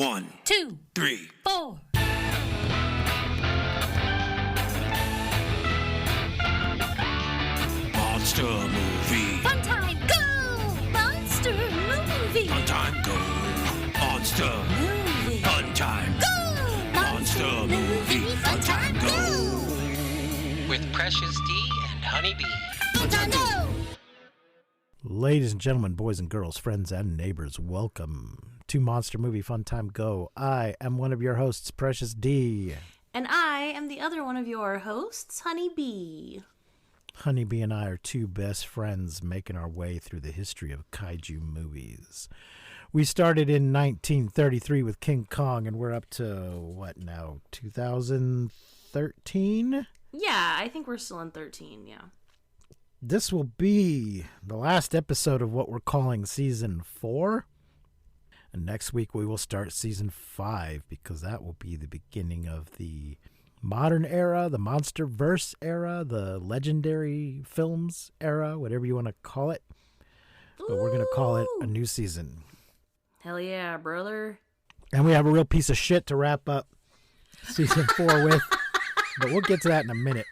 1, 2, 3, 4. Monster movie. Fun time, go! Monster movie. Fun time, go. Monster Movie. Fun time. Go! Monster movie. Fun time, go. With Precious D and Honey Bee. Fun time, go! Ladies and gentlemen, boys and girls, friends and neighbors, welcome to Monster Movie Fun Time Go. I am one of your hosts, Precious D. And I am the other one of your hosts, Honey Bee. Honeybee and I are two best friends making our way through the history of kaiju movies. We started in 1933 with King Kong, and we're up to, what now, 2013? Yeah, I think we're still in 13, yeah. This will be the last episode of what we're calling Season 4. And next week we will start Season 5, because that will be the beginning of the modern era, the MonsterVerse era, the legendary films era, whatever you want to call it. But we're going to call it a new season. Hell yeah, brother. And we have a real piece of shit to wrap up Season 4 with. But we'll get to that in a minute.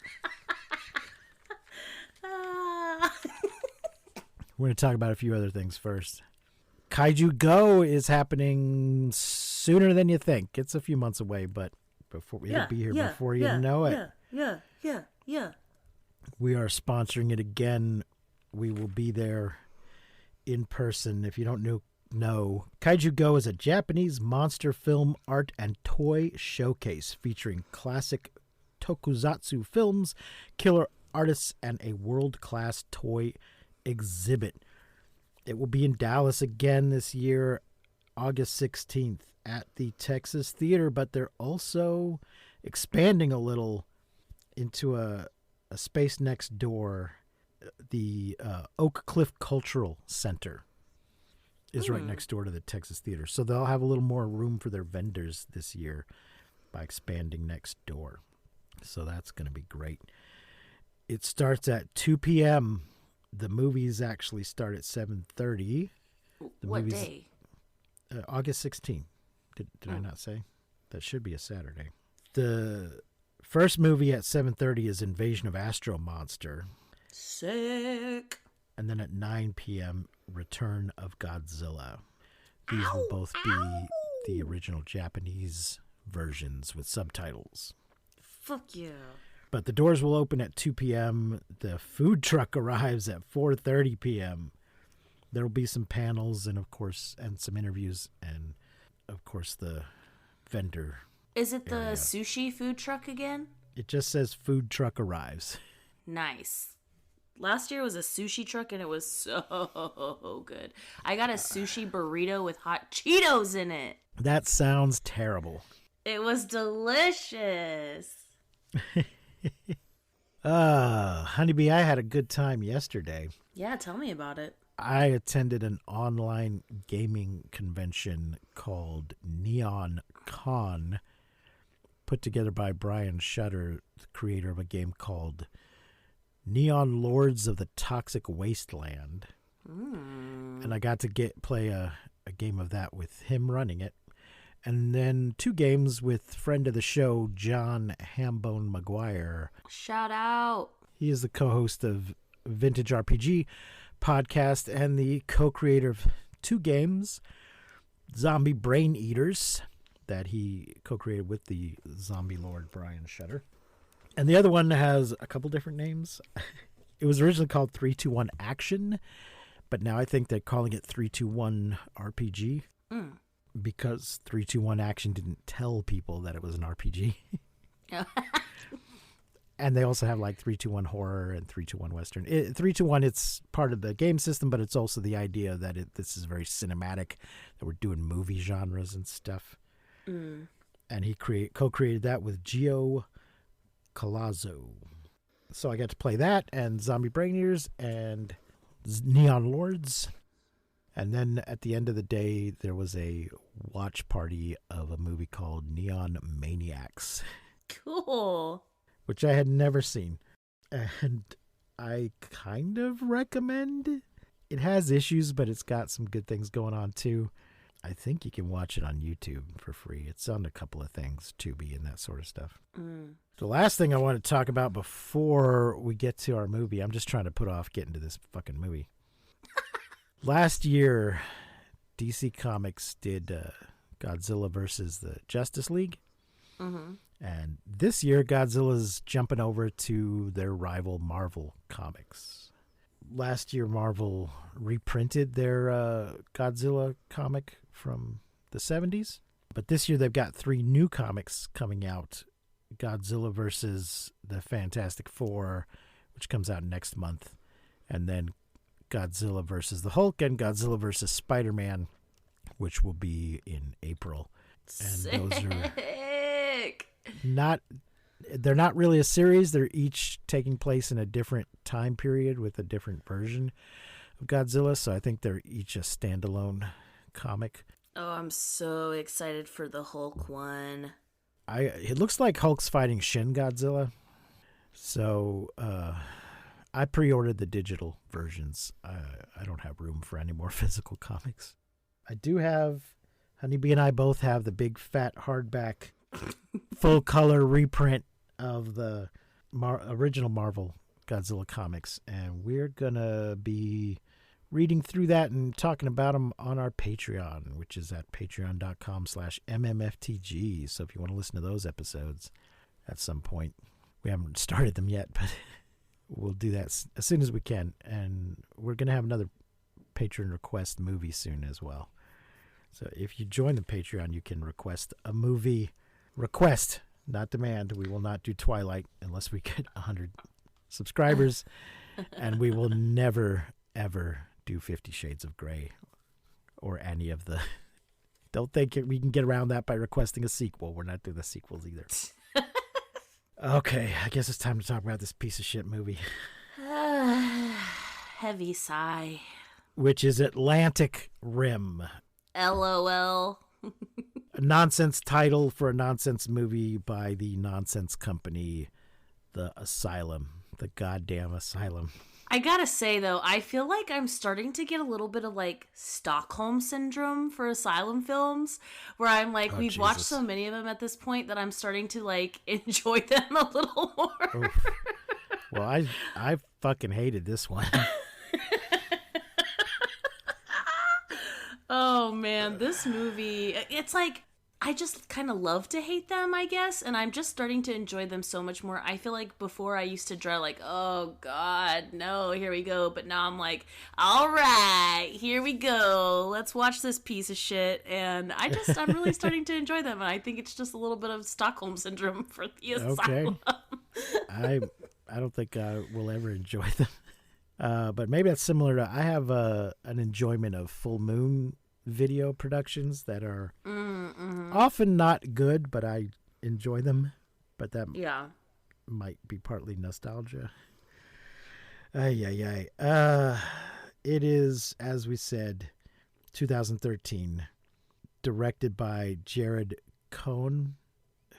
We're going to talk about a few other things first. Kaiju Go is happening sooner than you think. It's a few months away, but it'll be here before you know it. Yeah. We are sponsoring it again. We will be there in person. If you don't know, Kaiju Go is a Japanese monster film, art, and toy showcase featuring classic tokusatsu films, killer artists, and a world-class toy exhibit. It will be in Dallas again this year, August 16th at the Texas Theater, but they're also expanding a little into a space next door. The Oak Cliff Cultural Center is right next door to the Texas Theater, so they'll have a little more room for their vendors this year by expanding next door. So that's going to be great. It starts at 2 p.m. The movies actually start at 7:30. What day? August 16th. Did I not say? That should be a Saturday. The first movie at 7:30 is Invasion of Astro Monster. Sick. And then at 9 p.m., Return of Godzilla. These will both be the original Japanese versions with subtitles. Fuck yeah. But the doors will open at 2 p.m. The food truck arrives at 4:30 p.m. There will be some panels and some interviews and, of course, the vendor. Is it the area. sushi food truck again? It just says food truck arrives. Nice. Last year was a sushi truck and it was so good. I got a sushi burrito with hot Cheetos in it. That sounds terrible. It was delicious. Honeybee, I had a good time yesterday. Yeah, tell me about it. I attended an online gaming convention called Neon Con, put together by Brian Shutter, the creator of a game called Neon Lords of the Toxic Wasteland. And I got to play a game of that with him running it. And then 2 games with friend of the show, John Hambone Maguire. Shout out. He is the co-host of Vintage RPG podcast and the co-creator of 2 games, Zombie Brain Eaters, that he co-created with the zombie lord Brian Shutter. And the other one has a couple different names. It was originally called 321 Action, but now I think they're calling it 321 RPG. Because 321 Action didn't tell people that it was an RPG. And they also have like 321 Horror and 321 Western. 321, it's part of the game system, but it's also the idea that this is very cinematic, that we're doing movie genres and stuff. And he co-created that with Gio Colazzo. So I got to play that and Zombie Brain Eaters and Neon Lords. And then at the end of the day, there was a watch party of a movie called Neon Maniacs. Cool. Which I had never seen. And I kind of recommend. It has issues, but it's got some good things going on too. I think you can watch it on YouTube for free. It's on a couple of things, Tubi and that sort of stuff. The last thing I want to talk about before we get to our movie, I'm just trying to put off getting to this fucking movie. Last year, DC Comics did Godzilla versus the Justice League. And this year, Godzilla's jumping over to their rival Marvel Comics. Last year, Marvel reprinted their Godzilla comic from the 70s. But this year, they've got 3 new comics coming out. Godzilla versus the Fantastic Four, which comes out next month. And then Godzilla versus the Hulk and Godzilla versus Spider-Man, which will be in April. And those are they're not really a series. They're each taking place in a different time period with a different version of Godzilla. So I think they're each a standalone comic. Oh, I'm so excited for the Hulk one. It looks like Hulk's fighting Shin Godzilla. So I pre-ordered the digital versions. I don't have room for any more physical comics. I do have, Honeybee and I both have the big fat hardback full color reprint of the original Marvel Godzilla comics, and we're gonna be reading through that and talking about them on our Patreon, which is at patreon.com/mmftg. So if you want to listen to those episodes at some point, we haven't started them yet, but we'll do that as soon as we can. And we're gonna have another Patreon request movie soon as well. So if you join the Patreon, you can request a movie. Request, not demand. We will not do Twilight unless we get 100 subscribers. And we will never, ever do 50 Shades of Grey or any of the... Don't think we can get around that by requesting a sequel. We're not doing the sequels either. Okay, I guess it's time to talk about this piece of shit movie. Heavy sigh. Which is Atlantic Rim. LOL. A nonsense title for a nonsense movie by the nonsense company, The Asylum. The goddamn Asylum. I gotta say, though, I feel like I'm starting to get a little bit of, like, Stockholm Syndrome for Asylum films, where I'm like, we've watched so many of them at this point that I'm starting to, like, enjoy them a little more. Oof. Well, I fucking hated this one. Oh, man, this movie, it's like, I just kind of love to hate them, I guess, and I'm just starting to enjoy them so much more. I feel like before I used to dread, like, oh, God, no, here we go, but now I'm like, all right, here we go, let's watch this piece of shit, and I'm really starting to enjoy them, and I think it's just a little bit of Stockholm Syndrome for the Asylum. I don't think I will ever enjoy them. But maybe that's similar to, I have an enjoyment of Full Moon video productions that are often not good, but I enjoy them. But that might be partly nostalgia. It is, as we said, 2013, directed by Jared Cohn,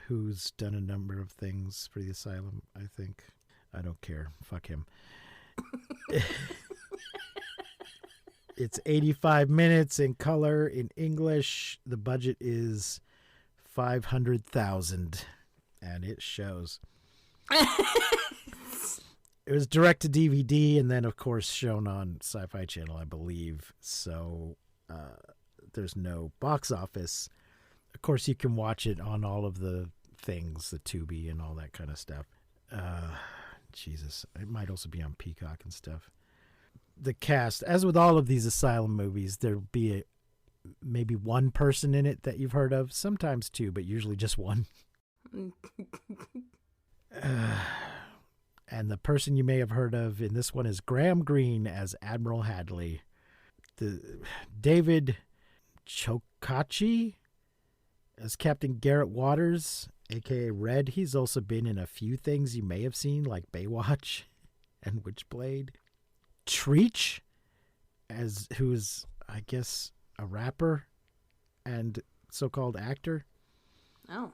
who's done a number of things for the Asylum, I think. I don't care. Fuck him. It's 85 minutes in color in English. The budget is $500,000, and it shows. It was direct to DVD, and then of course shown on Sci-Fi Channel, I believe. So there's no box office. Of course, you can watch it on all of the things, the Tubi and all that kind of stuff. Jesus, it might also be on Peacock and stuff. The cast, as with all of these Asylum movies, there'll be maybe one person in it that you've heard of, sometimes two, but usually just one. And the person you may have heard of in this one is Graham Greene as Admiral Hadley. David Chokachi as Captain Garrett Waters, a.k.a. Red. He's also been in a few things you may have seen, like Baywatch and Witchblade. Treach, who's, I guess, a rapper and so-called actor. Oh.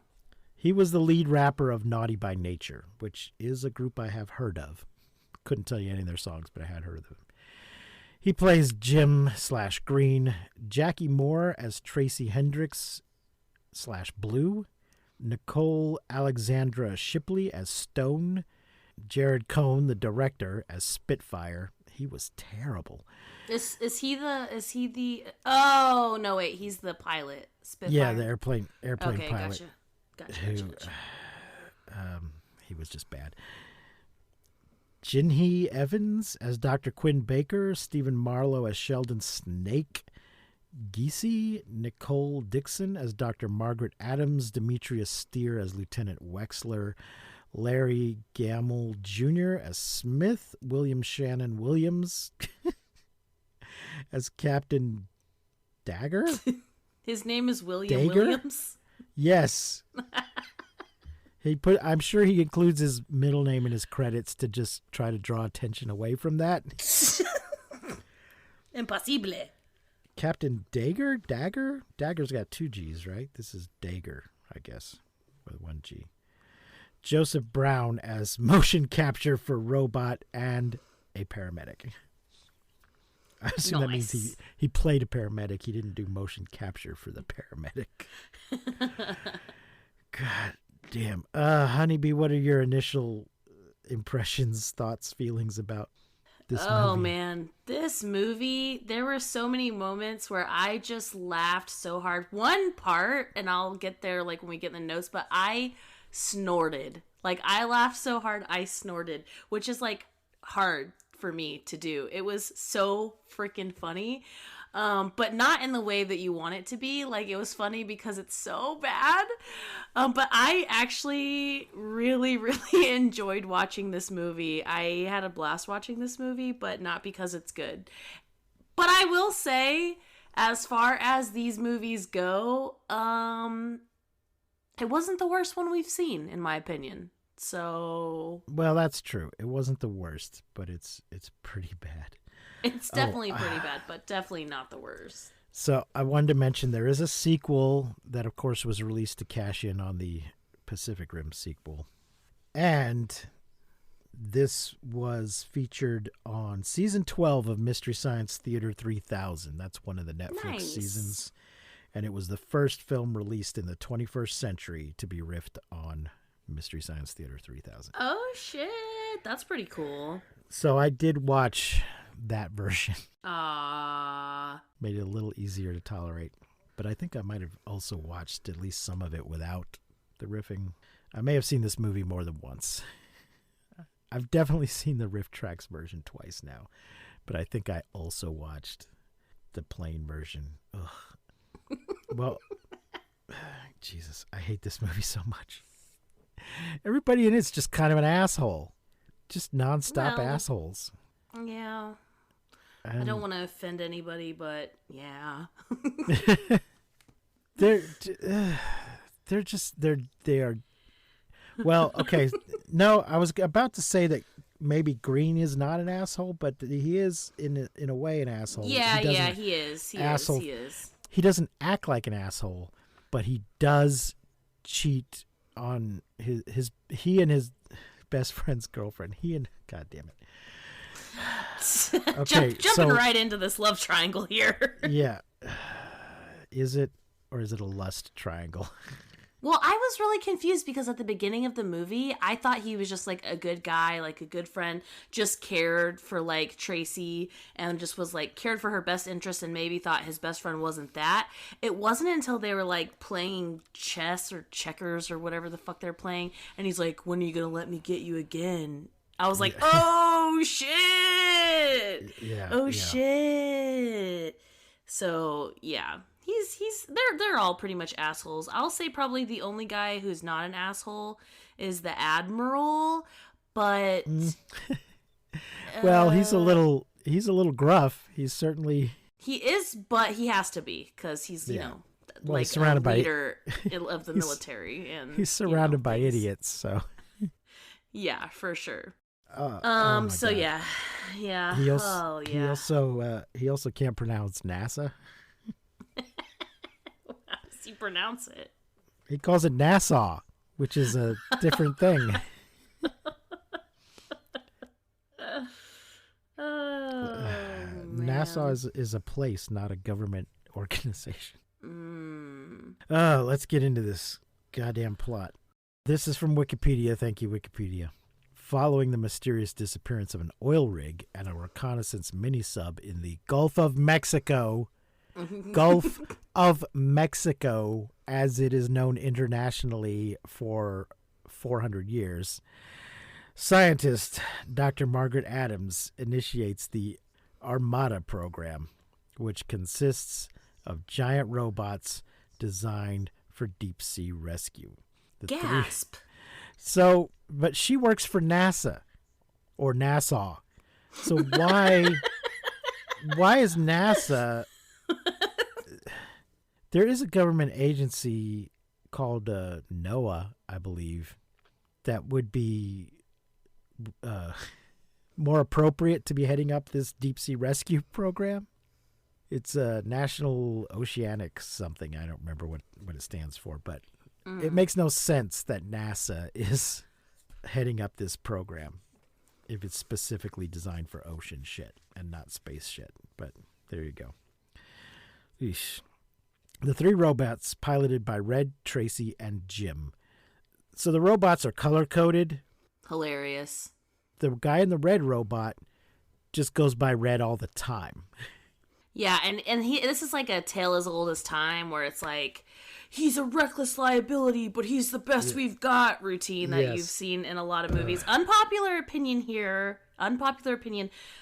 He was the lead rapper of Naughty by Nature, which is a group I have heard of. Couldn't tell you any of their songs, but I had heard of them. He plays Jim/Green, Jackie Moore as Tracy Hendricks/Blue, Nicole Alexandra Shipley as Stone, Jared Cohn, the director, as Spitfire. He was terrible. Is he the oh no wait, he's the pilot. Spitfire. Yeah, the airplane okay, pilot. Gotcha. He was just bad. Jinhee Evans as Dr. Quinn Baker, Stephen Marlowe as Sheldon Snake, Giese, Nicole Dixon as Dr. Margaret Adams, Demetrius Steer as Lieutenant Wexler, Larry Gamble Jr. as Smith, William Shannon Williams as Captain Dagger. His name is William Dagger? Williams. Yes. I'm sure he includes his middle name in his credits to just try to draw attention away from that. Impossible. Captain Dagger? Dagger's got 2 G's, right? This is Dagger, I guess, with 1 G. Joseph Brown as motion capture for robot and a paramedic. I assume that means he played a paramedic. He didn't do motion capture for the paramedic. God damn. Honeybee, what are your initial impressions, thoughts, feelings about this movie? Oh man, this movie, there were so many moments where I just laughed so hard. One part, and I'll get there like when we get in the notes, but I snorted. Like I laughed so hard I snorted, which is like hard for me to do. It was so freaking funny. But not in the way that you want it to be. Like, it was funny because it's so bad. But I actually really, really enjoyed watching this movie. I had a blast watching this movie, but not because it's good. But I will say, as far as these movies go, it wasn't the worst one we've seen, in my opinion. So... Well, that's true. It wasn't the worst, but it's pretty bad. It's definitely pretty bad, but definitely not the worst. So I wanted to mention there is a sequel that, of course, was released to cash in on the Pacific Rim sequel. And this was featured on Season 12 of Mystery Science Theater 3000. That's one of the Netflix seasons. And it was the first film released in the 21st century to be riffed on Mystery Science Theater 3000. Oh, shit. That's pretty cool. So I did watch that version. Made it a little easier to tolerate. But I think I might have also watched at least some of it without the riffing. I may have seen this movie more than once. I've definitely seen the riff tracks version twice now. But I think I also watched the plain version. Ugh. Well, Jesus, I hate this movie so much. Everybody in it's just kind of an asshole. Just nonstop assholes. Yeah. I don't want to offend anybody, but yeah. they are. Well, okay. No, I was about to say that maybe Green is not an asshole, but he is in a way an asshole. Yeah, he is. He is. He doesn't act like an asshole, but he does cheat on he and his best friend's girlfriend. God damn it. Okay, jumping right into this love triangle here. Yeah. Is it, or is it a lust triangle? Well, I was really confused because at the beginning of the movie, I thought he was just like a good guy, like a good friend, just cared for like Tracy and just was like cared for her best interest and maybe thought his best friend wasn't that. It wasn't until they were like playing chess or checkers or whatever the fuck they're playing. And he's like, when are you going to let me get you again? I was like, oh shit. Yeah. Oh shit. So yeah. They're all pretty much assholes. I'll say probably the only guy who's not an asshole is the Admiral, but well, he's a little gruff. He's certainly he is, but he has to be because he's you know like he's surrounded a leader of the military, and he's surrounded by idiots. So yeah, for sure. So yeah. He also can't pronounce NASA. How does he pronounce it? He calls it Nassau, which is a different thing. NASA is a place, not a government organization. Let's get into this goddamn plot. This is from Wikipedia. Thank you, Wikipedia. Following the mysterious disappearance of an oil rig and a reconnaissance mini-sub in the Gulf of Mexico, Gulf of Mexico, as it is known internationally for 400 years, scientist Dr. Margaret Adams initiates the Armada program, which consists of giant robots designed for deep-sea rescue. Gasp. But she works for NASA or Nassau. So why is NASA? There is a government agency called NOAA, I believe, that would be more appropriate to be heading up this deep sea rescue program. It's a National Oceanic something. I don't remember what it stands for, but it makes no sense that NASA is heading up this program if it's specifically designed for ocean shit and not space shit. But there you go. Eesh. The three robots piloted by Red, Tracy, and Jim. So the robots are color-coded. Hilarious. The guy in the red robot just goes by Red all the time. Yeah, and this is like a tale as old as time, where it's like, he's a reckless liability, but he's the best we've got routine that you've seen in a lot of movies. Unpopular opinion,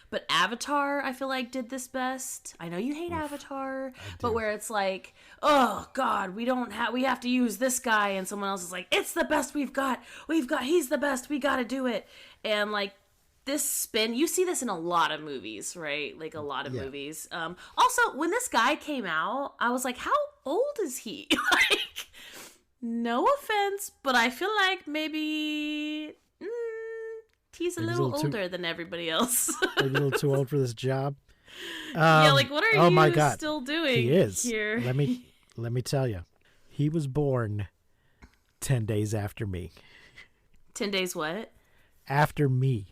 but Avatar, I feel like, did this best. I know you hate Avatar, but where it's like, oh God, we have to use this guy, and someone else is like, it's the best we've got, he's the best, we gotta do it. And like, this spin, you see this in a lot of movies, right? Like a lot of movies. Also, when this guy came out, I was like, how old is he? Like, no offense, but I feel like maybe he's a little older than everybody else. A little too old for this job. Yeah, like, what are my you God. still doing He is. here? Let me tell you. He was born 10 days after me. 10 days what? After me.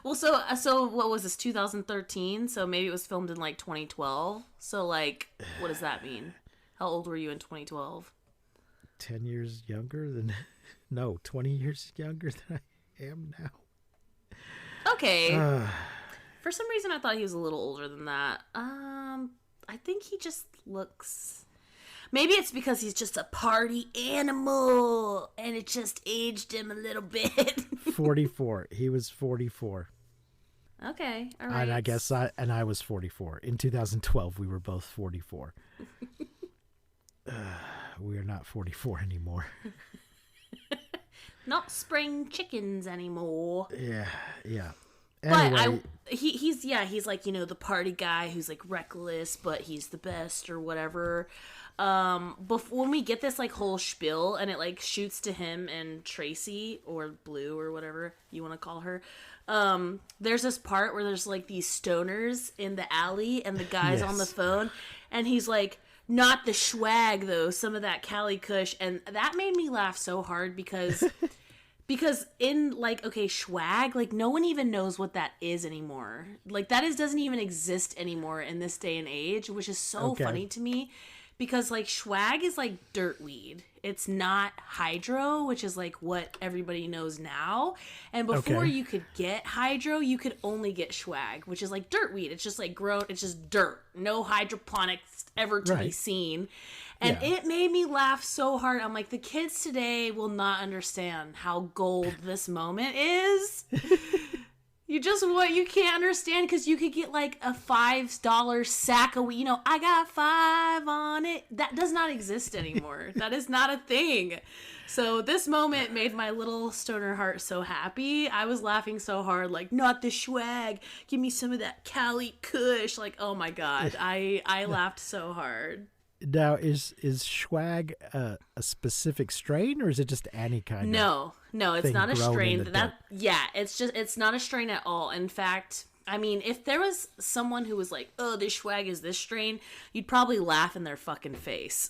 Well, so what was this, 2013? So maybe it was filmed in like 2012. So like, what does that mean? How old were you in 2012? 10 years younger than, no, 20 years younger than I am now. Okay. For some reason, I thought he was a little older than that. I think he just looks. Maybe it's because he's just a party animal, and it just aged him a little bit. 44. He was 44. Okay, all right. And I guess I was 44. In 2012, we were both 44. We are not 44 anymore. Not spring chickens anymore. Yeah. Anyway. But he's like, the party guy who's like reckless, but he's the best or whatever. Before when we get this like whole spiel and it like shoots to him and Tracy, or Blue, or whatever you want to call her, there's this part where there's like these stoners in the alley and the guy's on the phone, and he's like, not the swag though, some of that Cali Kush, and that made me laugh so hard because in like, okay, swag, like no one even knows what that is anymore. Like doesn't even exist anymore in this day and age, which is so funny to me. Because, like, swag is, like, dirt weed. It's not hydro, which is, like, what everybody knows now. And before you could get hydro, you could only get swag, which is, like, dirt weed. It's just, like, grown. It's just dirt. No hydroponics ever to be seen. And it made me laugh so hard. I'm like, the kids today will not understand how gold this moment is. You can't understand, because you could get like a $5 sack of weed. I got 5 on it. That does not exist anymore. That is not a thing. So this moment made my little stoner heart so happy. I was laughing so hard, like, not the swag. Give me some of that Cali Kush. Like, oh my God. I laughed so hard. Now, is swag a specific strain, or is it just any kind of No, it's not a strain. Yeah, It's not a strain at all. In fact, I mean, if there was someone who was like, oh, this swag is this strain, you'd probably laugh in their fucking face.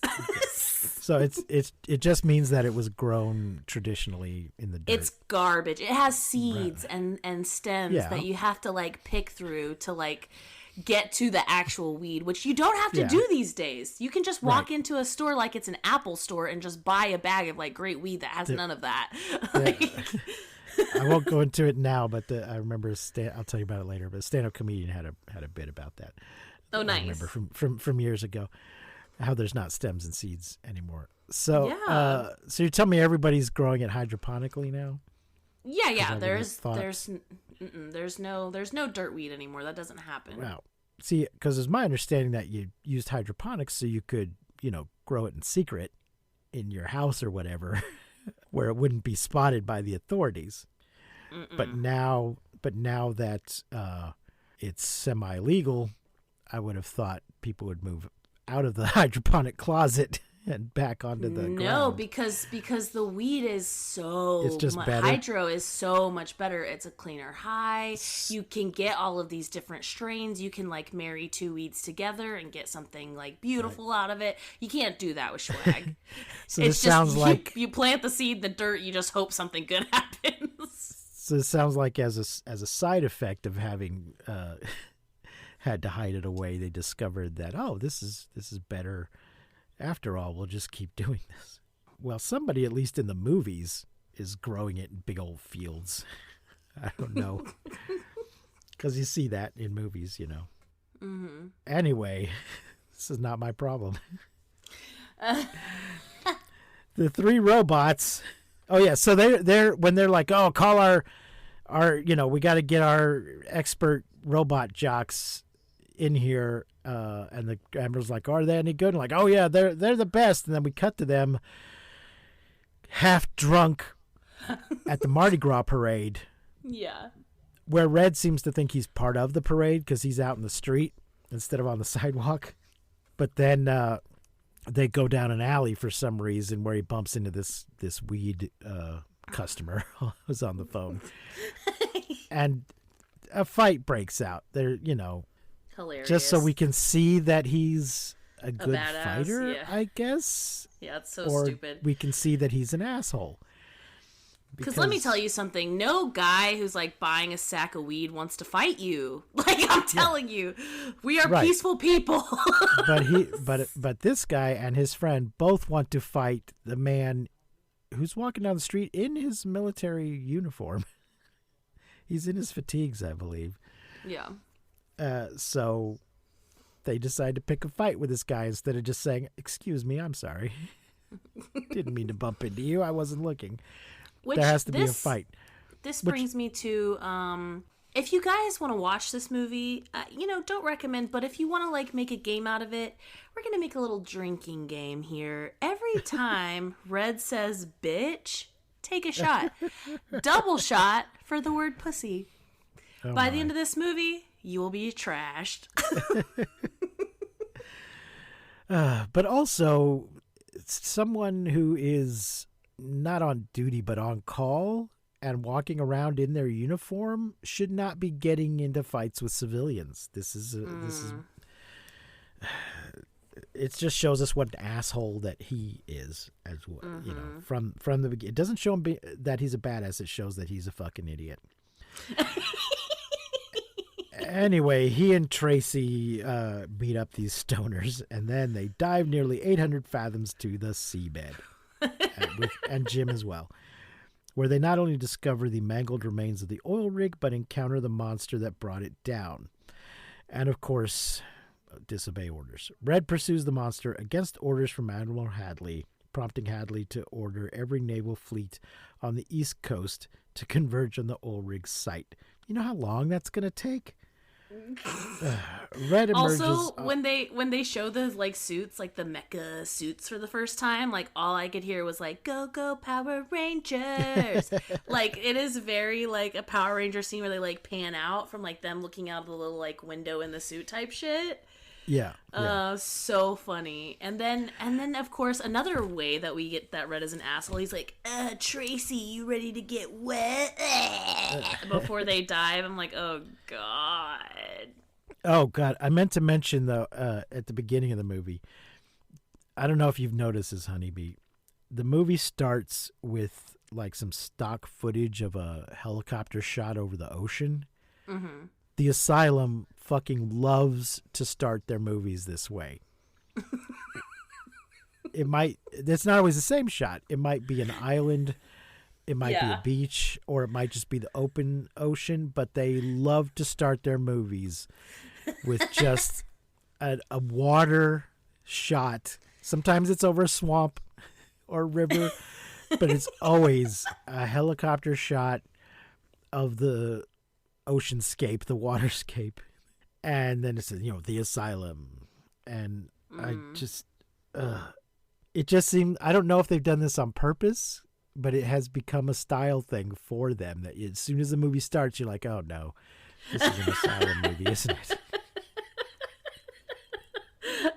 So it just means that it was grown traditionally in the dirt. It's garbage. It has seeds and stems Yeah. that you have to like pick through to like get to the actual weed, which you don't have to do these days. You can just walk into a store like it's an Apple store and just buy a bag of like great weed that has none of that. Like, I won't go into it now, but I remember I'll tell you about it later. But a stand-up comedian had a bit about that. oh, nice. I remember from years ago how there's not stems and seeds anymore. So so you're telling me everybody's growing it hydroponically now? Yeah. There's There's no dirt weed anymore. That doesn't happen. Wow. See, because it's my understanding that you used hydroponics so you could, grow it in secret in your house or whatever, where it wouldn't be spotted by the authorities. But now that it's semi-legal, I would have thought people would move out of the hydroponic closet and back onto the ground. No, because the weed is It's just better. hydro is so much better. It's a cleaner high. You can get all of these different strains. You can like marry two weeds together and get something like beautiful out of it. You can't do that with swag. So this sounds like you plant the seed in the dirt. You just hope something good happens. So it sounds like as a side effect of having had to hide it away, they discovered that this is better. After all, we'll just keep doing this. Well, somebody, at least in the movies, is growing it in big old fields. I don't know. Because you see that in movies, Mm-hmm. Anyway, this is not my problem. The three robots. Oh, yeah. So they're when they're like, call our we got to get our expert robot jocks in here. And the camera's like, are they any good? And like, oh yeah, they're the best. And then we cut to them half drunk at the Mardi Gras parade. Yeah. Where Red seems to think he's part of the parade because he's out in the street instead of on the sidewalk. But then they go down an alley for some reason where he bumps into this weed customer who's on the phone. And a fight breaks out. They're, Hilarious. just so we can see that he's a good badass, fighter, yeah. I guess. Yeah, it's so or stupid. We can see that he's an asshole. Because let me tell you something. No guy who's like buying a sack of weed wants to fight you. Like I'm telling you, we are Right. peaceful people. but this guy and his friend both want to fight the man who's walking down the street in his military uniform. He's in his fatigues, I believe. Yeah. So they decide to pick a fight with this guy instead of just saying, "Excuse me, I'm sorry. Didn't mean to bump into you. I wasn't looking." There has to be a fight. This brings me to if you guys want to watch this movie, don't recommend, but if you want to like make a game out of it, we're going to make a little drinking game here. Every time Red says bitch, take a shot. Double shot for the word pussy. By the end of this movie, you will be trashed. But also, someone who is not on duty but on call and walking around in their uniform should not be getting into fights with civilians. It just shows us what an asshole that he is, as well. From the beginning. It doesn't show him that he's a badass. It shows that he's a fucking idiot. Anyway, he and Tracy beat up these stoners, and then they dive nearly 800 fathoms to the seabed, and Jim as well, where they not only discover the mangled remains of the oil rig, but encounter the monster that brought it down. And, of course, disobey orders. Red pursues the monster against orders from Admiral Hadley, prompting Hadley to order every naval fleet on the East Coast to converge on the oil rig site. You know how long that's going to take? Red emerges. Also, when they show the like suits, like the mecha suits for the first time, like all I could hear was like "Go go Power Rangers!" Like it is very like a Power Ranger scene where they like pan out from like them looking out the little like window in the suit type shit. Yeah. So funny. And then of course another way that we get that Red is an asshole. He's like, Tracy, you ready to get wet? Before they dive. I'm like, oh god. Oh god. I meant to mention though, at the beginning of the movie, I don't know if you've noticed this, Honeybee. The movie starts with like some stock footage of a helicopter shot over the ocean. Mm-hmm. The Asylum fucking loves to start their movies this way. It's not always the same shot. It might be an island, it might be a beach, or it might just be the open ocean, but they love to start their movies with just a water shot. Sometimes it's over a swamp or river, but it's always a helicopter shot of the oceanscape, the waterscape. And then it says, the Asylum. And I just, it just seemed, I don't know if they've done this on purpose, but it has become a style thing for them that as soon as the movie starts, you're like, oh no, this is an Asylum movie, isn't it?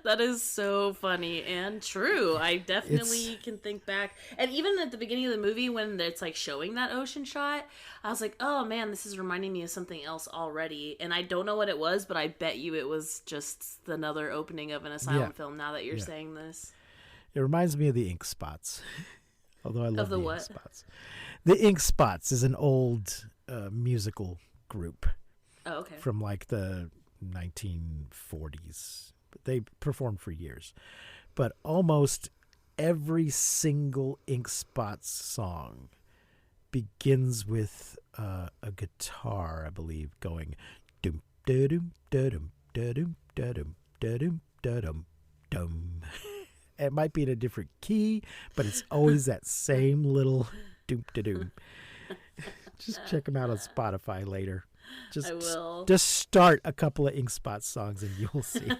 That is so funny and true. I definitely can think back. And even at the beginning of the movie when it's like showing that ocean shot, I was like, oh man, this is reminding me of something else already. And I don't know what it was, but I bet you it was just another opening of an Asylum film now that you're saying this. It reminds me of the Ink Spots. Although I love the what? Ink Spots. The Ink Spots is an old musical group. Oh, okay. From like the 1940s. They performed for years. But almost every single Ink Spots song begins with a guitar, I believe, going dum da dum da dum da dum da dum da dum da dum dum. It might be in a different key, but it's always that same little doom da doom. Just check them out on Spotify later. I will. Just start a couple of Ink Spots songs and you'll see.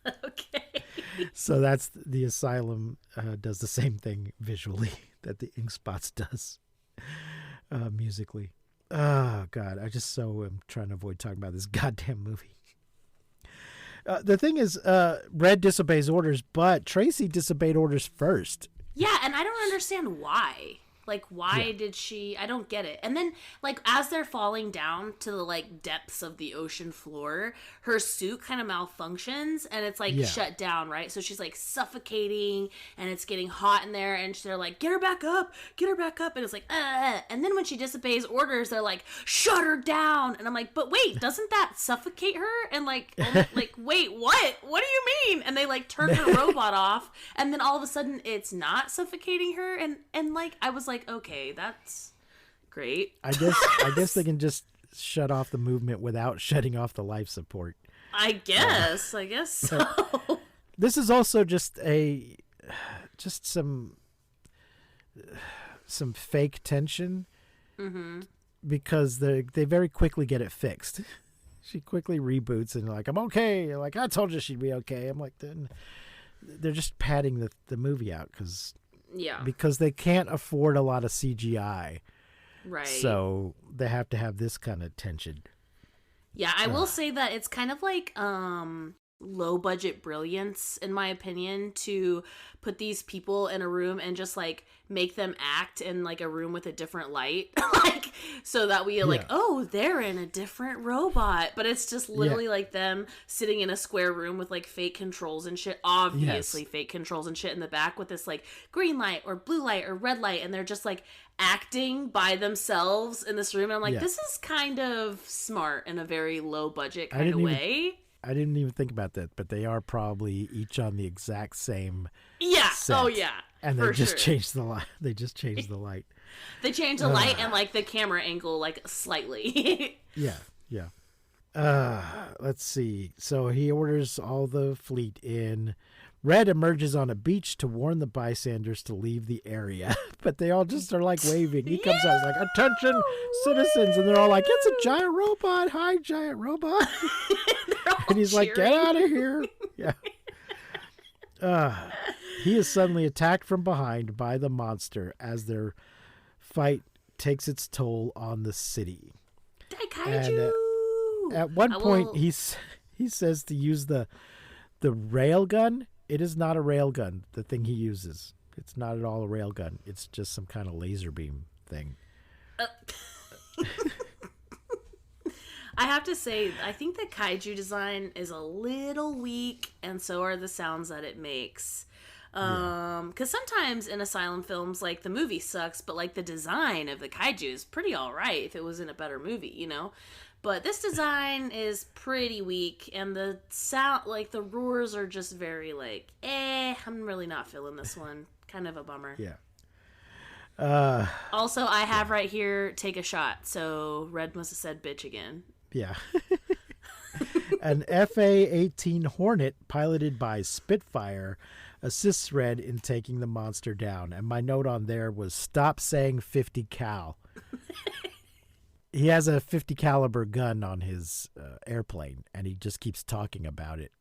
Okay. So that's the Asylum does the same thing visually that the Ink Spots does musically. Oh God, I just am trying to avoid talking about this goddamn movie. The thing is, Red disobeys orders, but Tracy disobeyed orders first. Yeah, and I don't understand why. Like, why did she... I don't get it. And then, like, as they're falling down to the, like, depths of the ocean floor, her suit kind of malfunctions, and it's, like, shut down, right? So she's, like, suffocating, and it's getting hot in there, and they're like, get her back up, and it's like, And then when she disobeys orders, they're like, shut her down! And I'm like, but wait, doesn't that suffocate her? And, like, wait, what? What do you mean? And they, like, turn her robot off, and then all of a sudden, it's not suffocating her, and like, I was like, okay, that's great. I guess they can just shut off the movement without shutting off the life support. I guess so. This is also just some fake tension, because they very quickly get it fixed. She quickly reboots and like, I'm okay. Like, I told you she'd be okay. I'm like, then they're just padding the movie out because they can't afford a lot of CGI. Right. So they have to have this kind of tension. Yeah, I will say that it's kind of like low budget brilliance, in my opinion, to put these people in a room and just like make them act in like a room with a different light, like so that we like, oh, they're in a different robot, but it's just literally like them sitting in a square room with like fake controls and shit, obviously fake controls and shit in the back with this like green light or blue light or red light, and they're just like acting by themselves in this room, and I'm like, this is kind of smart in a very low budget kind of way. I didn't even think about that, but they are probably each on the exact same set. Oh yeah. And they just changed the light. They just changed the light. They changed the light and like the camera angle like slightly. Yeah. Let's see. So he orders all the fleet in. Red emerges on a beach to warn the bystanders to leave the area, but they all just are like waving. He comes out, he's like, "Attention, citizens!" And they're all like, "It's a giant robot! Hi, giant robot!" And he's like, "Get out of here!" Yeah. He is suddenly attacked from behind by the monster as their fight takes its toll on the city. Daikaiju! At one point, he says to use the rail gun. It is not a rail gun, the thing he uses. It's not at all a rail gun. It's just some kind of laser beam thing. I have to say, I think the kaiju design is a little weak, and so are the sounds that it makes. Because sometimes in Asylum films, like, the movie sucks, but, like, the design of the kaiju is pretty alright if it was in a better movie, you know? But this design is pretty weak, and the sound, like, the roars are just very, like, I'm really not feeling this one. Kind of a bummer. Yeah. Also, I have right here, take a shot, so Red must have said bitch again. Yeah. An FA-18 Hornet piloted by Spitfire assists Red in taking the monster down. And my note on there was, stop saying 50 cal. He has a 50 caliber gun on his airplane, and he just keeps talking about it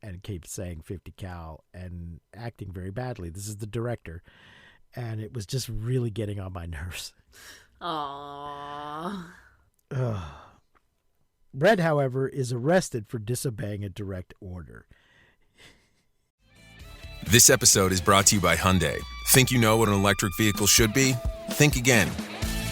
and keeps saying 50 cal and acting very badly. This is the director, and it was just really getting on my nerves. Aww. Red, however, is arrested for disobeying a direct order. This episode is brought to you by Hyundai. Think you know what an electric vehicle should be? Think again.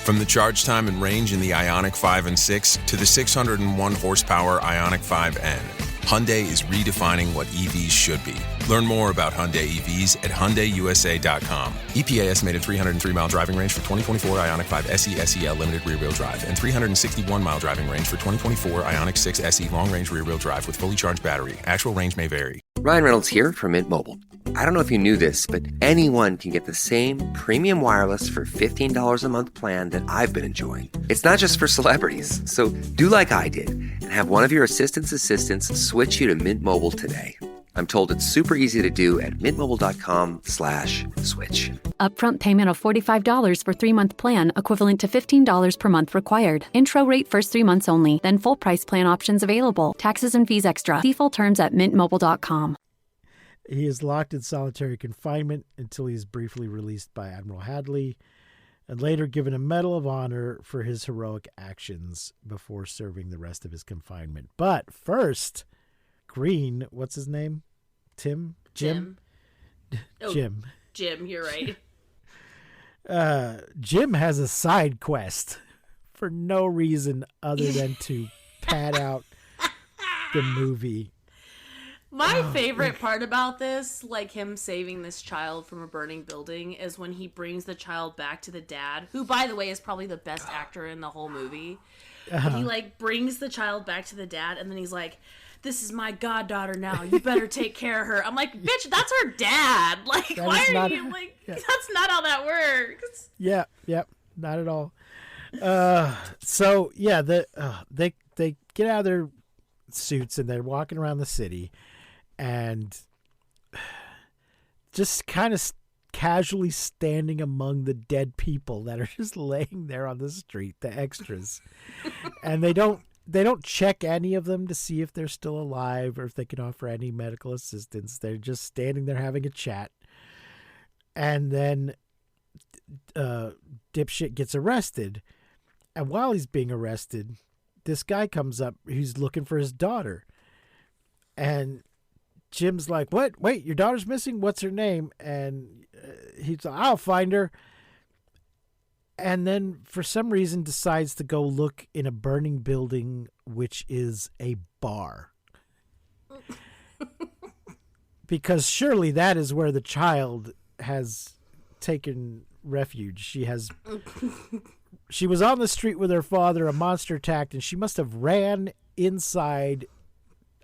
From the charge time and range in the Ioniq 5 and 6 to the 601 horsepower Ioniq 5N, Hyundai is redefining what EVs should be. Learn more about Hyundai EVs at HyundaiUSA.com. EPA estimated 303-mile driving range for 2024 Ioniq 5 SE SEL limited rear-wheel drive and 361-mile driving range for 2024 Ioniq 6 SE long-range rear-wheel drive with fully charged battery. Actual range may vary. Ryan Reynolds here from Mint Mobile. I don't know if you knew this, but anyone can get the same premium wireless for $15 a month plan that I've been enjoying. It's not just for celebrities. So do like I did and have one of your assistant's assistants switch you to Mint Mobile today. I'm told it's super easy to do at mintmobile.com/switch. Upfront payment of $45 for 3-month plan, equivalent to $15 per month required. Intro rate first 3 months only, then full price plan options available. Taxes and fees extra. See full terms at mintmobile.com. He is locked in solitary confinement until he is briefly released by Admiral Hadley and later given a Medal of Honor for his heroic actions before serving the rest of his confinement. But first, Green, what's his name? Jim? Oh, Jim. Jim, you're right. Jim has a side quest for no reason other than to pad out the movie. My favorite part about this, like him saving this child from a burning building, is when he brings the child back to the dad, who, by the way, is probably the best actor in the whole movie. But he, like, brings the child back to the dad, and then he's like, this is my goddaughter now. You better take care of her. I'm like, bitch, that's her dad. Like, That why is are not- you, like, yeah. that's not how that works. Yeah, not at all. So yeah, they get out of their suits and they're walking around the city, and just kind of casually standing among the dead people that are just laying there on the street, the extras, and they don't check any of them to see if they're still alive or if they can offer any medical assistance. They're just standing there having a chat, and then dipshit gets arrested, and while he's being arrested, this guy comes up who's looking for his daughter, and Jim's like, what? Wait, your daughter's missing? What's her name? And he's like, I'll find her. And then for some reason decides to go look in a burning building, which is a bar. Because surely that is where the child has taken refuge. She was on the street with her father, a monster attacked, and she must have ran inside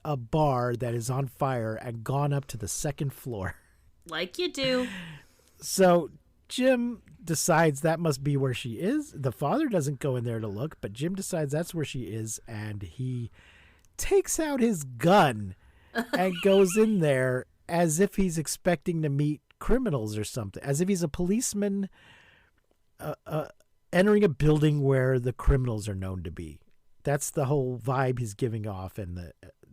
a bar that is on fire and gone up to the second floor. Like you do. So Jim decides that must be where she is. The father doesn't go in there to look, but Jim decides that's where she is, and he takes out his gun and goes in there as if he's expecting to meet criminals or something, as if he's a policeman entering a building where the criminals are known to be. That's the whole vibe he's giving off, and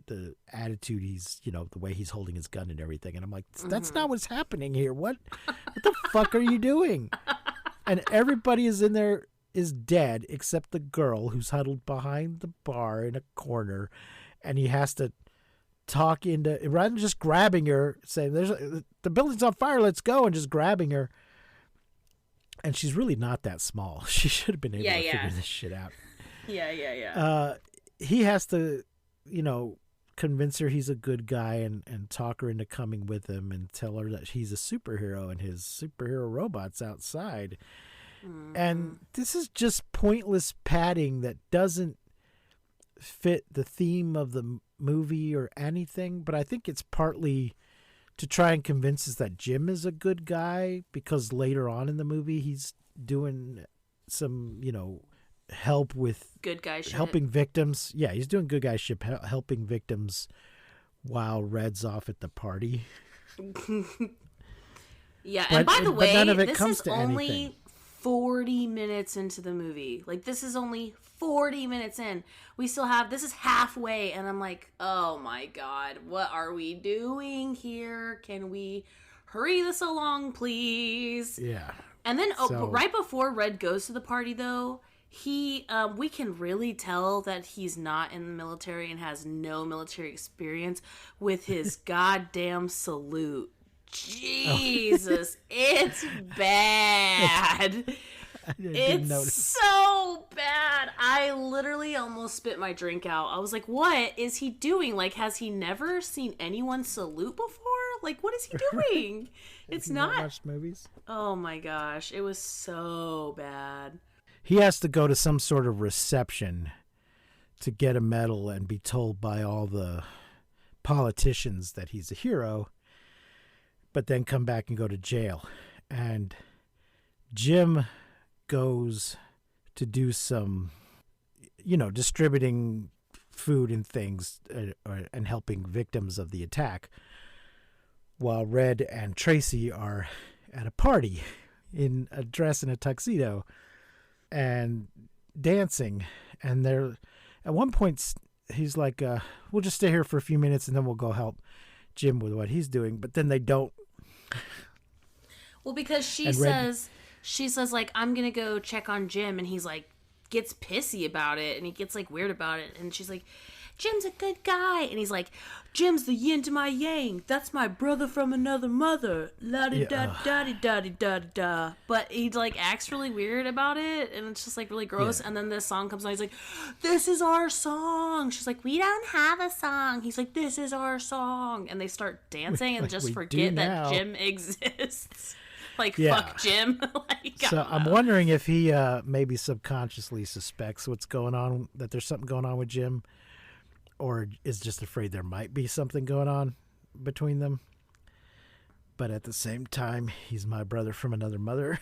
the attitude he's, the way he's holding his gun and everything. And I'm like, that's not what's happening here. What the fuck are you doing? And everybody is in there is dead except the girl who's huddled behind the bar in a corner, and he has to talk into, rather than just grabbing her, saying, the building's on fire, let's go, and just grabbing her. And she's really not that small. She should have been able to figure this shit out. Yeah. He has to, convince her he's a good guy and talk her into coming with him and tell her that he's a superhero and his superhero robot's outside. And this is just pointless padding that doesn't fit the theme of the movie or anything, but I think it's partly to try and convince us that Jim is a good guy, because later on in the movie he's doing some, help with Good guy shit. helping victims. Yeah, he's doing good guy shit, helping victims while Red's off at the party. Yeah, But- and by the but way, none of it this comes is to only anything. 40 minutes into the movie. Like, this is only 40 minutes in. We still have, this is halfway, and I'm like, oh my god, what are we doing here? Can we hurry this along, please? Yeah. And then, So- but right before Red goes to the party, though, we can really tell that he's not in the military and has no military experience with his goddamn salute. Jesus, it's bad. I didn't It's notice. so bad. I literally almost spit my drink out. I was like, what is he doing? Like, has he never seen anyone salute before? Like, what is he doing? It's You not not. watched movies? Oh my gosh, it was so bad. He has to go to some sort of reception to get a medal and be told by all the politicians that he's a hero, but then come back and go to jail. And Jim goes to do some, distributing food and things and helping victims of the attack, while Red and Tracy are at a party in a dress and a tuxedo and dancing. And they're at one point he's like, we'll just stay here for a few minutes and then we'll go help Jim with what he's doing. But then they don't. Well, because she And Red- says like, I'm gonna go check on Jim, and he's like, gets pissy about it, and he gets like weird about it, and she's like, Jim's a good guy, and he's like, Jim's the yin to my yang, that's my brother from another mother, la di da da di da di da di da. But he like acts really weird about it, and it's just like really gross. Yeah. And then this song comes on, he's like, this is our song. She's like, we don't have a song. He's like, this is our song, and they start dancing and Like just we forget do that now. Jim exists. Like, Yeah. fuck Jim. Like, I So don't I'm know. wondering if he maybe subconsciously suspects what's going on, that there's something going on with Jim, or is just afraid there might be something going on between them. But at the same time, he's my brother from another mother.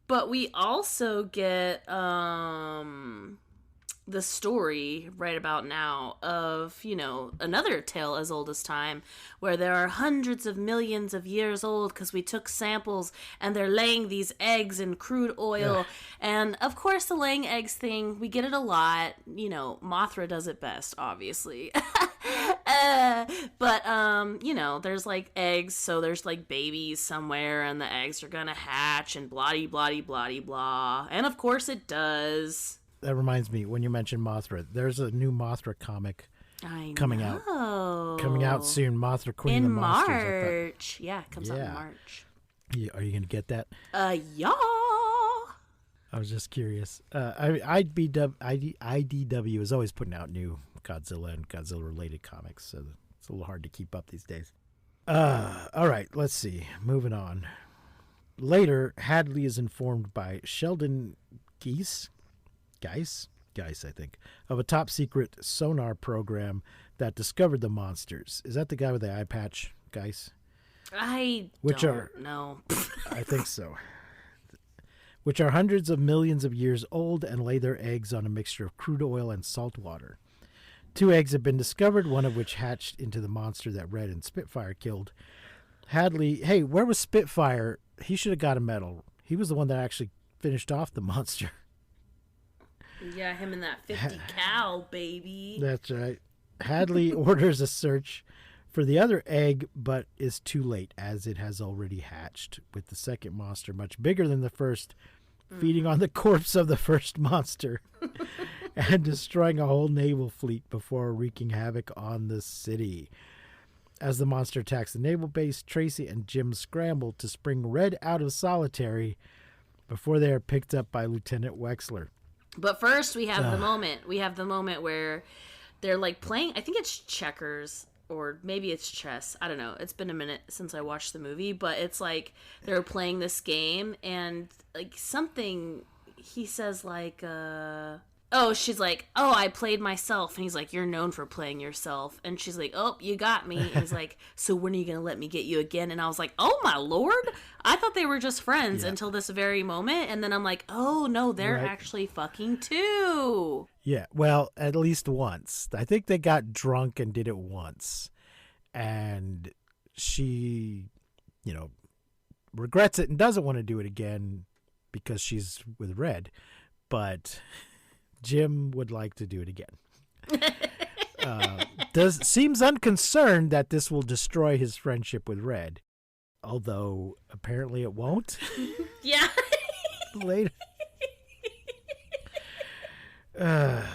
But we also get the story right about now of, another tale as old as time, where there are hundreds of millions of years old because we took samples and they're laying these eggs in crude oil. And of course, the laying eggs thing, we get it a lot. Mothra does it best, obviously. But there's like eggs, so there's like babies somewhere, and the eggs are gonna hatch, and blah blah blah blah. And of course it does. That reminds me, when you mentioned Mothra, there's a new Mothra comic coming out soon. Mothra, Queen in of the Monsters. March. Yeah, it comes out in Yeah. March. Are you going to get that? Yeah. I was just curious. IDW is always putting out new Godzilla and Godzilla-related comics, so it's a little hard to keep up these days. All right, let's see. Moving on. Later, Hadley is informed by Sheldon Geis, I think, of a top-secret sonar program that discovered the monsters. Is that the guy with the eye patch, Geis? I Which don't are- know. I think so. Which are hundreds of millions of years old and lay their eggs on a mixture of crude oil and salt water. 2 eggs have been discovered, one of which hatched into the monster that Red and Spitfire killed. Hadley, hey, where was Spitfire? He should have got a medal. He was the one that actually finished off the monster. Yeah, him and that 50 cal, baby. That's right. Hadley orders a search for the other egg, but is too late as it has already hatched, with the second monster much bigger than the first, feeding on the corpse of the first monster and destroying a whole naval fleet before wreaking havoc on the city. As the monster attacks the naval base, Tracy and Jim scramble to spring Red out of solitary before they are picked up by Lieutenant Wexler. But first, we have the moment. We have the moment where they're like playing, I think it's checkers or maybe it's chess. I don't know. It's been a minute since I watched the movie, but it's like they're playing this game and like something he says like oh, she's like, "Oh, I played myself." And he's like, "You're known for playing yourself." And she's like, "Oh, you got me." And he's like, "So when are you going to let me get you again?" And I was like, "Oh my lord. I thought they were just friends until this very moment." And then I'm like, "Oh, no, they're actually fucking too." Yeah, well, at least once. I think they got drunk and did it once. And she, regrets it and doesn't want to do it again because she's with Red. But Jim would like to do it again. Seems unconcerned that this will destroy his friendship with Red. Although, apparently it won't. Yeah. Later. I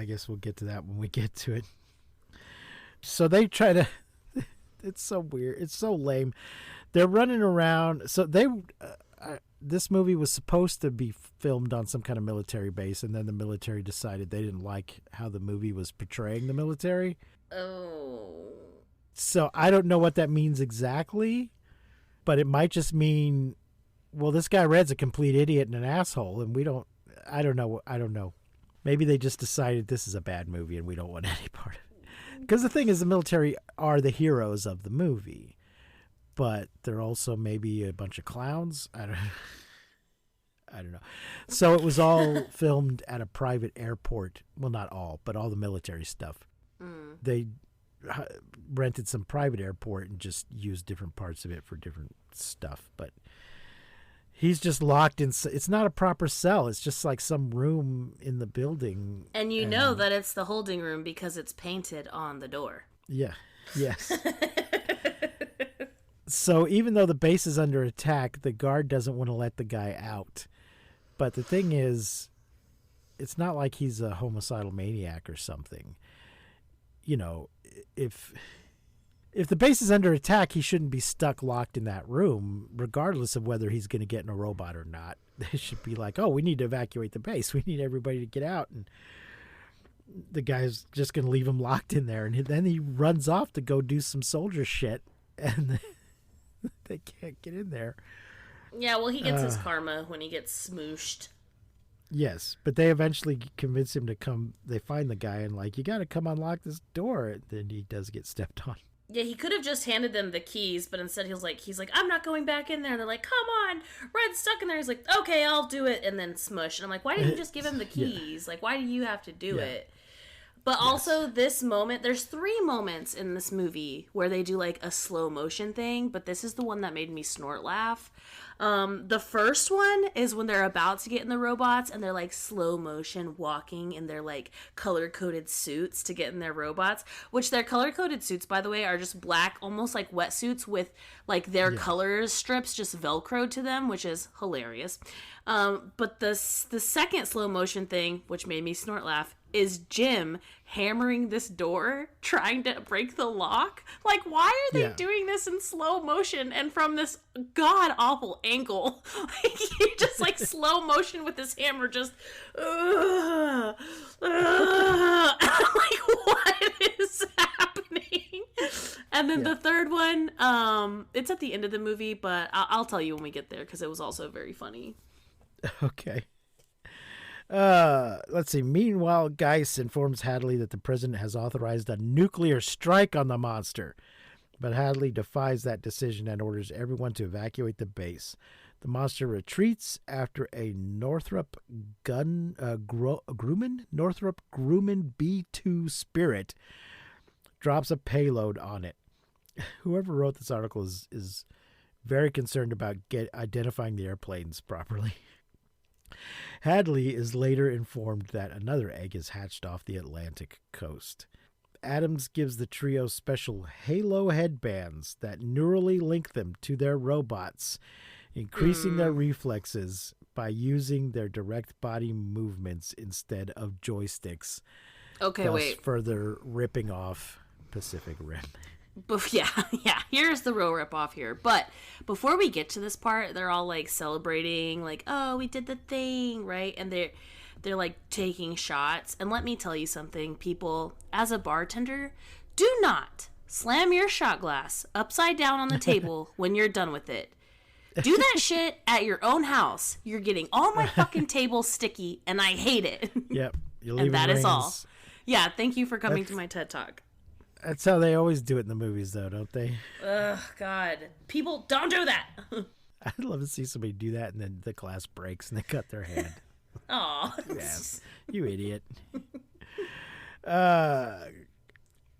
guess we'll get to that when we get to it. So they try to... It's so weird. It's so lame. They're running around. So this movie was supposed to be filmed on some kind of military base, and then the military decided they didn't like how the movie was portraying the military. Oh. So I don't know what that means exactly, but it might just mean, well, this guy Red's a complete idiot and an asshole, and I don't know. Maybe they just decided this is a bad movie and we don't want any part of it. Because the thing is, the military are the heroes of the movie, but they're also maybe a bunch of clowns. I don't know. So it was all filmed at a private airport. Well, not all, but all the military stuff. They rented some private airport and just used different parts of it for different stuff. But he's just locked in. It's not a proper cell. It's just like some room in the building. And you know that it's the holding room because it's painted on the door. Yeah. Yes. So even though the base is under attack, the guard doesn't want to let the guy out. But the thing is, it's not like he's a homicidal maniac or something. If the base is under attack, he shouldn't be stuck locked in that room, regardless of whether he's going to get in a robot or not. They should be like, oh, we need to evacuate the base. We need everybody to get out. And the guy's just going to leave him locked in there. And then he runs off to go do some soldier shit. And they can't get in there. Yeah, well, he gets his karma when he gets smooshed. Yes, but they eventually convince him to come. They find the guy and like, you got to come unlock this door. And then he does get stepped on. Yeah, he could have just handed them the keys, but instead he's like, I'm not going back in there. And they're like, come on, Red's stuck in there. He's like, okay, I'll do it. And then smush. And I'm like, why didn't you just give him the keys? Like, why do you have to do it? But also this moment, there's 3 moments in this movie where they do like a slow motion thing, but this is the one that made me snort laugh. The first one is when they're about to get in the robots and they're like slow motion walking in their like color-coded suits to get in their robots, which their color-coded suits, by the way, are just black, almost like wetsuits with like their colors strips just Velcroed to them, which is hilarious. But the second slow motion thing, which made me snort laugh, is Jim hammering this door, trying to break the lock. Like, why are they doing this in slow motion and from this god-awful angle? Like, you just, like, slow motion with this hammer just... like, what is happening? And then the third one, it's at the end of the movie, but I'll tell you when we get there, because it was also very funny. Okay. Let's see. Meanwhile, Geis informs Hadley that the president has authorized a nuclear strike on the monster. But Hadley defies that decision and orders everyone to evacuate the base. The monster retreats after a Northrop Grumman B-2 Spirit drops a payload on it. Whoever wrote this article is very concerned about identifying the airplanes properly. Hadley is later informed that another egg is hatched off the Atlantic coast. Adams gives the trio special halo headbands that neurally link them to their robots, increasing their reflexes by using their direct body movements instead of joysticks. Okay, thus wait. Further ripping off Pacific Rim. Yeah, here's the real rip-off here. But before we get to this part, they're all, like, celebrating, like, oh, we did the thing, right? And they're like taking shots. And let me tell you something, people, as a bartender, do not slam your shot glass upside down on the table when you're done with it. Do that shit at your own house. You're getting all my fucking tables sticky, and I hate it. Yep. And that is all. Yeah, thank you for coming to my TED Talk. That's how they always do it in the movies, though, don't they? Ugh, God. People, don't do that. I'd love to see somebody do that, and then the glass breaks, and they cut their hand. Aw. Yes, you idiot.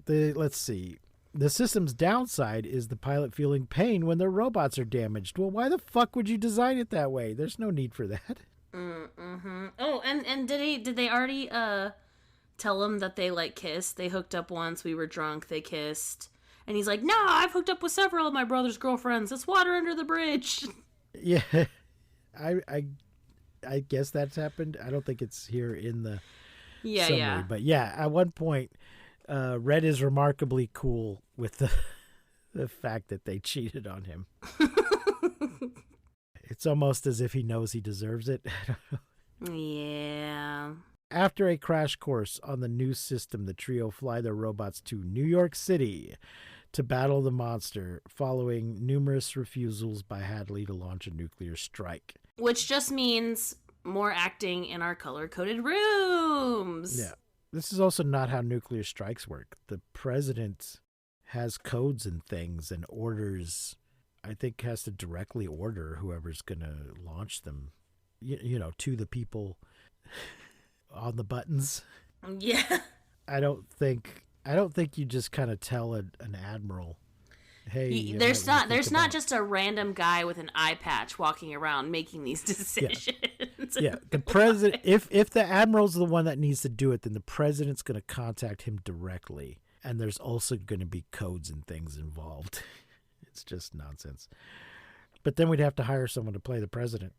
Let's see. The system's downside is the pilot feeling pain when their robots are damaged. Well, why the fuck would you design it that way? There's no need for that. Mm-hmm. Oh, and did they already tell him that they like kissed? They hooked up once. We were drunk. They kissed, and he's like, "No, I've hooked up with several of my brother's girlfriends. It's water under the bridge." Yeah, I guess that's happened. I don't think it's here in the summary, but yeah, at one point. Red is remarkably cool with the fact that they cheated on him. It's almost as if he knows he deserves it. Yeah. After a crash course on the new system, the trio fly their robots to New York City to battle the monster, following numerous refusals by Hadley to launch a nuclear strike. Which just means more acting in our color-coded rooms. Yeah. This is also not how nuclear strikes work. The president has codes and things and orders, I think has to directly order whoever's going to launch them, you know, to the people on the buttons. Yeah. I don't think you just kind of tell an admiral, hey, there's not just a random guy with an eye patch walking around making these decisions. Yeah, the president, if the admiral's the one that needs to do it, then the president's going to contact him directly. And there's also going to be codes and things involved. It's just nonsense. But then we'd have to hire someone to play the president.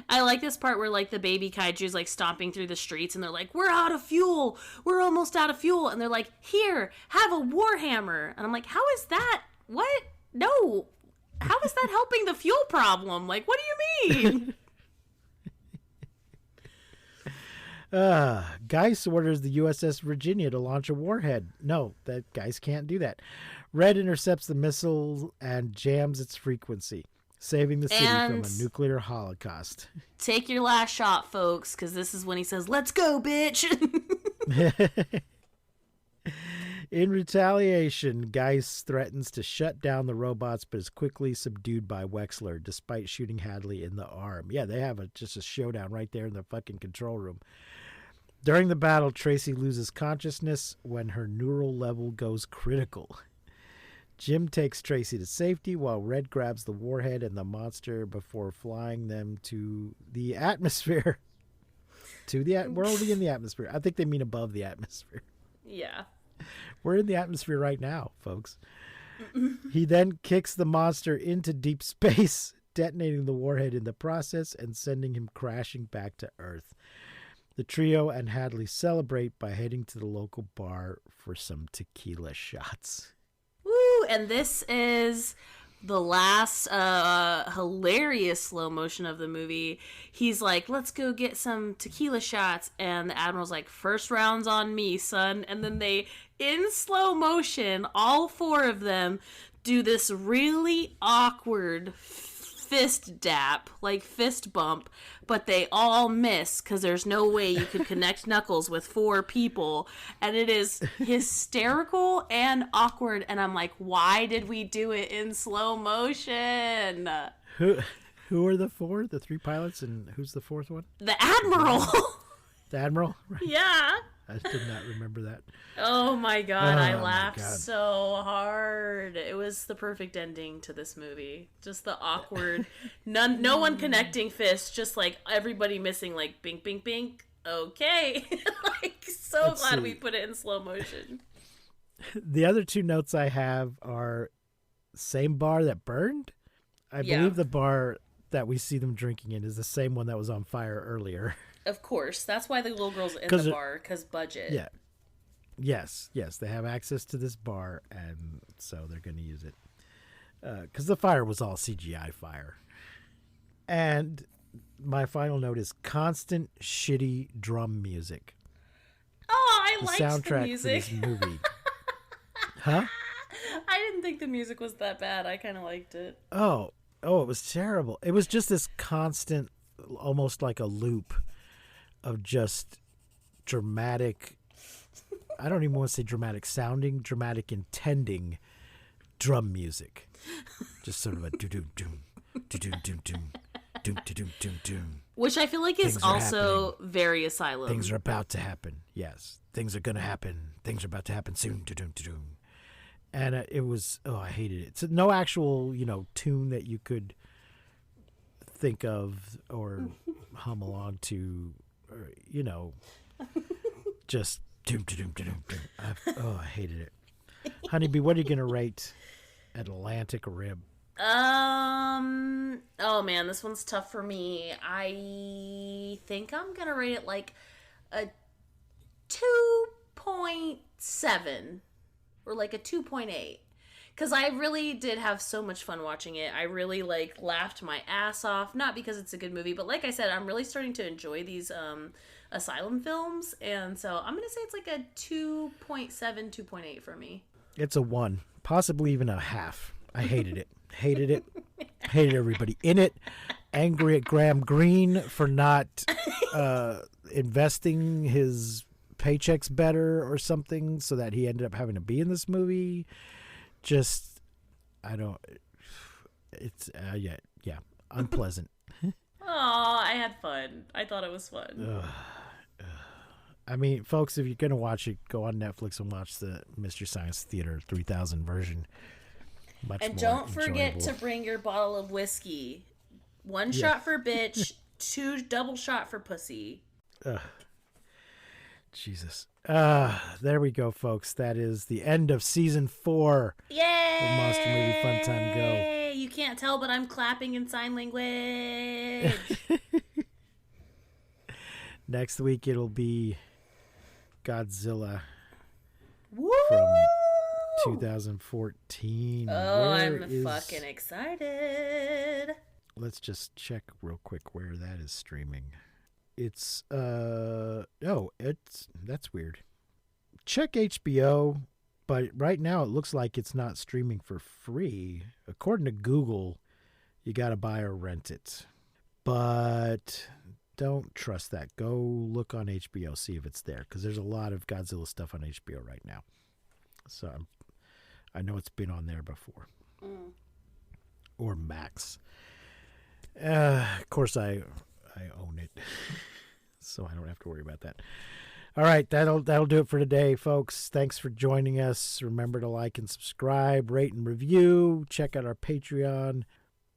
I like this part where like the baby kaiju's like stomping through the streets and they're like, "We're out of fuel. We're almost out of fuel." And they're like, "Here, have a warhammer." And I'm like, "How is that? What? No. How is that helping the fuel problem? Like, what do you mean?" Geis orders the USS Virginia to launch a warhead. No, that Geis can't do that. Red intercepts the missile and jams its frequency, saving the city from a nuclear holocaust. Take your last shot, folks, because this is when he says, "Let's go, bitch." In retaliation, Geis threatens to shut down the robots, but is quickly subdued by Wexler, despite shooting Hadley in the arm. Yeah, they have just a showdown right there in the fucking control room. During the battle, Tracy loses consciousness when her neural level goes critical. Jim takes Tracy to safety while Red grabs the warhead and the monster before flying them to the atmosphere. We're already in the atmosphere. I think they mean above the atmosphere. Yeah. We're in the atmosphere right now, folks. He then kicks the monster into deep space, detonating the warhead in the process and sending him crashing back to Earth. The trio and Hadley celebrate by heading to the local bar for some tequila shots. Woo! And this is the last hilarious slow motion of the movie. He's like, "Let's go get some tequila shots," and the Admiral's like, "First round's on me, son." And then they, in slow motion, all four of them do this really awkward fist dap, like fist bump, but they all miss because there's no way you could connect knuckles with four people, and it is hysterical and awkward. And I'm like, why did we do it in slow motion? Who are the four? The three pilots, and who's the fourth one? The Admiral. The Admiral? Right. Yeah. I did not remember that. Oh my god, I laughed so hard. It was the perfect ending to this movie. Just the awkward, no one connecting fists, just like everybody missing, like bink, bink, bink. Okay. Like, so Let's glad see. we put it in slow motion. The other two notes I have are same bar that burned. I believe the bar that we see them drinking in is the same one that was on fire earlier. Of course. That's why the little girl's in the bar, because budget. Yeah. Yes. They have access to this bar, and so they're going to use it. Because the fire was all CGI fire. And my final note is constant shitty drum music. Oh, I The liked the soundtrack music. for this movie. Huh? I didn't think the music was that bad. I kind of liked it. Oh, it was terrible. It was just this constant, almost like a loop of just dramatic, I don't even want to say dramatic sounding, dramatic intending drum music. Just sort of a do-do-doom, do-do-doom-doom, doom-do-doom-doom-doom. Which I feel like is Things are also happening. very Asylum. Things are about to happen. Yes. Things are going to happen. Things are about to happen soon. Do-doom-do-doom. And it was, I hated it. It's no actual, tune that you could think of or hum along to, or, just doom-do-doom-do-doom-doom. I hated it. Honeybee, what are you going to rate Atlantic Rim? Oh man, this one's tough for me. I think I'm gonna rate it like a 2.7 or like a 2.8, because I really did have so much fun watching it. I really laughed my ass off, not because it's a good movie, but like I said, I'm really starting to enjoy these Asylum films, and so I'm gonna say it's like a 2.7, 2.8 for me. It's a 1, possibly even a half. I hated it. Hated it. Hated everybody in it. Angry at Graham Greene for not investing his paychecks better or something, so that he ended up having to be in this movie. Just, it's, yeah, unpleasant. Aw, I had fun. I thought it was fun. I mean, folks, if you're going to watch it, go on Netflix and watch the Mystery Science Theater 3000 version. Much And more don't forget enjoyable. to bring your bottle of whiskey. 1 shot for bitch, 2 double shot for pussy. Jesus. There we go, folks. That is the end of season 4 Yay! of Monster Movie Fun Time Go. You can't tell, but I'm clapping in sign language. Next week it'll be Godzilla Woo! from 2014. Oh, Where I'm is- fucking excited. Let's just check real quick where that is streaming. It's that's weird. Check HBO, but right now it looks like it's not streaming for free. According to Google, you got to buy or rent it. But don't trust that. Go look on HBO, see if it's there, because there's a lot of Godzilla stuff on HBO right now. So I know it's been on there before. Or Max. Of course, I own it, so I don't have to worry about that. All right, that'll do it for today, folks. Thanks for joining us. Remember to like and subscribe, rate and review. Check out our Patreon.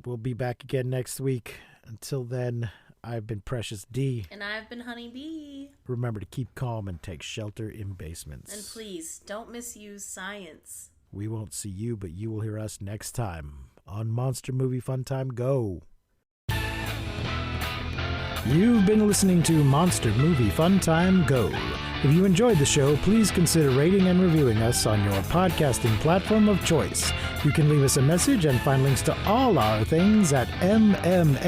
We'll be back again next week. Until then, I've been Precious D. And I've been Honey Bee. Remember to keep calm and take shelter in basements. And please, don't misuse science. We won't see you, but you will hear us next time on Monster Movie Fun Time Go. You've been listening to Monster Movie Fun Time Go. If you enjoyed the show, please consider rating and reviewing us on your podcasting platform of choice. You can leave us a message and find links to all our things at mmftg.com.